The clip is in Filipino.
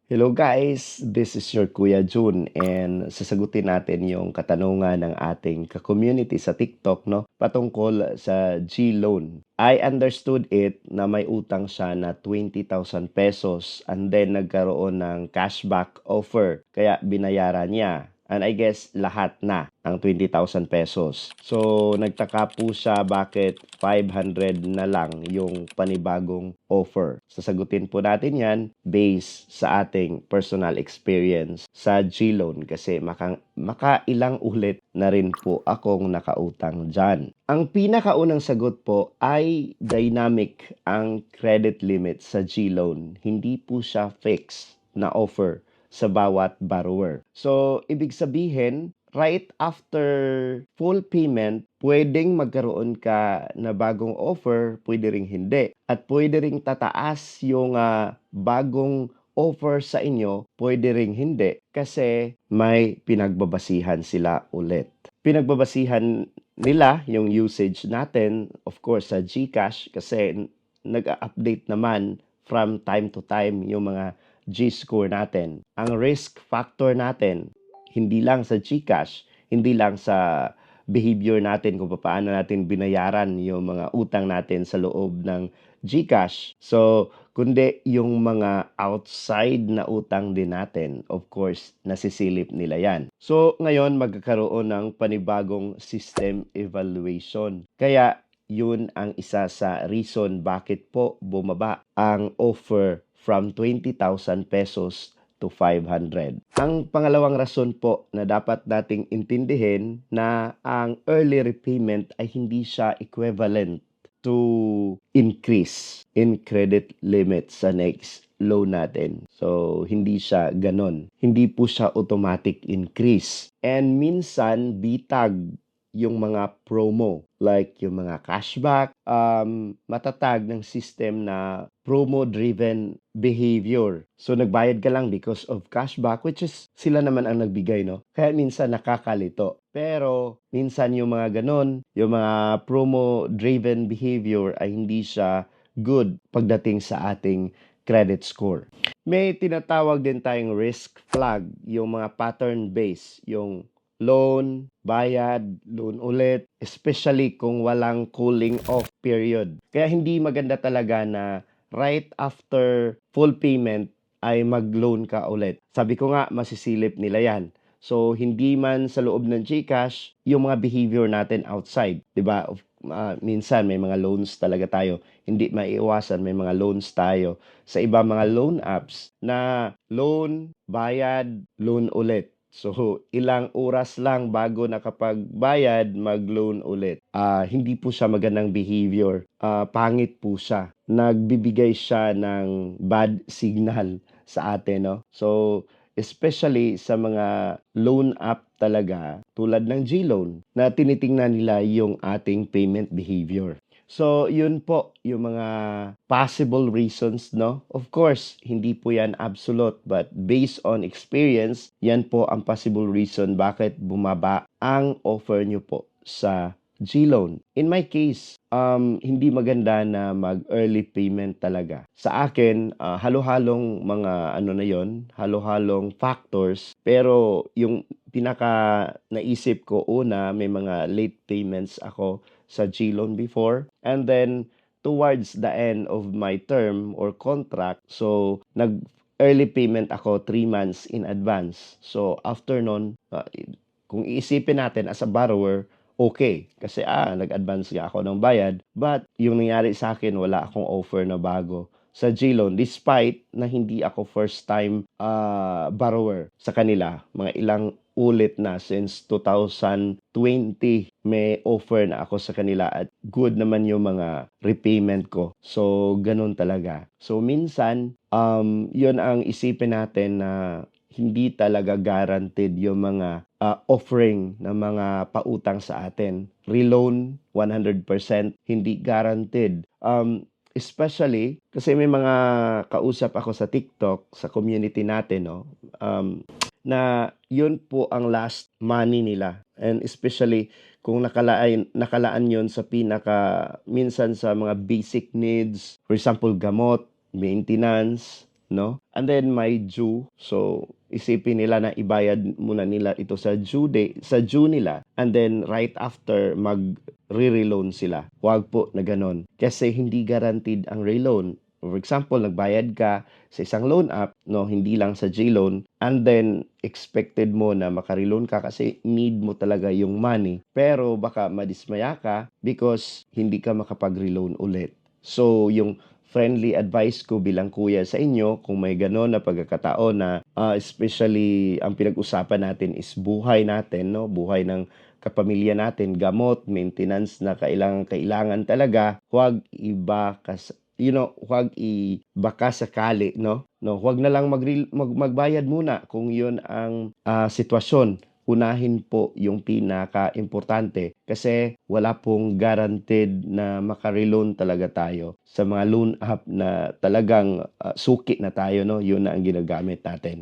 Hello guys, this is your Kuya Jun and sasagutin natin yung katanungan ng ating ka-community sa TikTok no patungkol sa G-loan. I understood it na may utang siya na 20,000 pesos and then nagkaroon ng cashback offer kaya binayaran niya. And I guess lahat na ang 20,000 pesos. So, nagtaka po siya bakit 500 na lang yung panibagong offer. Sasagutin po natin yan based sa ating personal experience sa G-Loan kasi makailang ulit na rin po akong nakautang dyan. Ang pinakaunang sagot po ay dynamic ang credit limit sa G-Loan. Hindi po siya fixed na offer sa bawat borrower. So, ibig sabihin, right after full payment, pwedeng magkaroon ka na bagong offer, pwede ring hindi. At pwede ring tataas yung bagong offer sa inyo, pwede ring hindi kasi may pinagbabasihan sila ulit. Pinagbabasihan nila yung usage natin, of course, sa GCash kasi nag-update naman from time to time yung mga G-score natin. Ang risk factor natin, hindi lang sa GCash, hindi lang sa behavior natin kung paano natin binayaran yung mga utang natin sa loob ng GCash. So, kundi yung mga outside na utang din natin, of course, nasisilip nila yan. So, ngayon magkakaroon ng panibagong system evaluation. Kaya, yun ang isa sa reason bakit po bumaba ang offer from 20,000 pesos to 500. Ang pangalawang rason po na dapat nating intindihin na ang early repayment ay hindi siya equivalent to increase in credit limit sa next loan natin. So, hindi siya ganon. Hindi po siya automatic increase. And minsan, bitag yung mga promo, like yung mga cashback, matatag ng system na promo-driven behavior. So, nagbayad ka lang because of cashback, which is sila naman ang nagbigay, no? Kaya minsan nakakalito. Pero, minsan yung mga ganon, yung mga promo-driven behavior ay hindi siya good pagdating sa ating credit score. May tinatawag din tayong risk flag, yung mga pattern base, yung loan, bayad, loan ulit, especially kung walang cooling off period. Kaya hindi maganda talaga na right after full payment ay mag-loan ka ulit. Sabi ko nga, masisilip nila yan. So, hindi man sa loob ng GCash, yung mga behavior natin outside. 'Di ba? Minsan may mga loans talaga tayo. Hindi maiiwasan, may mga loans tayo sa iba mga loan apps na loan, bayad, loan ulit. So, ilang oras lang bago nakapagbayad, mag-loan ulit. Hindi po siya magandang behavior. Pangit po siya. Nagbibigay siya ng bad signal sa atin, no? So, especially sa mga loan app talaga, tulad ng G-Loan, na tinitingnan nila yung ating payment behavior. So, yun po yung mga possible reasons, no? Of course, hindi po yan absolute, but based on experience, yan po ang possible reason bakit bumaba ang offer nyo po sa G-Loan. In my case, hindi maganda na mag-early payment talaga. Sa akin, halo-halong mga ano na yon, halo-halong factors, pero yung pinaka naisip ko una, may mga late payments ako sa G-Loan before. And then, towards the end of my term or contract, so nag-early payment ako 3 months in advance. So, after nun, kung iisipin natin as a borrower, okay. Kasi nag-advance nga ako ng bayad. But, yung nangyari sa akin, wala akong offer na bago sa G-Loan despite na hindi ako first time borrower sa kanila. Mga ilang ulit na since 2020 may offer na ako sa kanila at good naman yung mga repayment ko. So, ganun talaga. So, minsan, yun ang isipin natin na hindi talaga guaranteed yung mga offering ng mga pautang sa atin. Reloan, 100% hindi guaranteed. Especially, kasi may mga kausap ako sa TikTok, sa community natin, no? Na yun po ang last money nila. And especially, kung nakalaan yun sa minsan sa mga basic needs, for example, gamot, maintenance, no? And then may due. So isipin nila na ibayad muna nila ito sa due nila, and then right after re-reloan sila. Huwag po na ganon. Kasi hindi guaranteed ang reloan. For example, nagbayad ka sa isang loan app, no, hindi lang sa G-Loan, and then expected mo na makareloan ka kasi need mo talaga yung money. Pero baka madismaya ka because hindi ka makapag-reloan ulit. So, yung friendly advice ko bilang kuya sa inyo, kung may gano'n na pagkakataon na especially ang pinag-usapan natin is buhay natin, no? Buhay ng kapamilya natin, gamot, maintenance na kailangan talaga, huwag huwag ibaka sakali, no? No, huwag na lang magbayad muna kung 'yun ang sitwasyon. Unahin po yung pinaka-importante kasi wala pong guaranteed na maka-reloan talaga tayo sa mga loan app na talagang suki na tayo, no? 'Yun na ang ginagamit natin.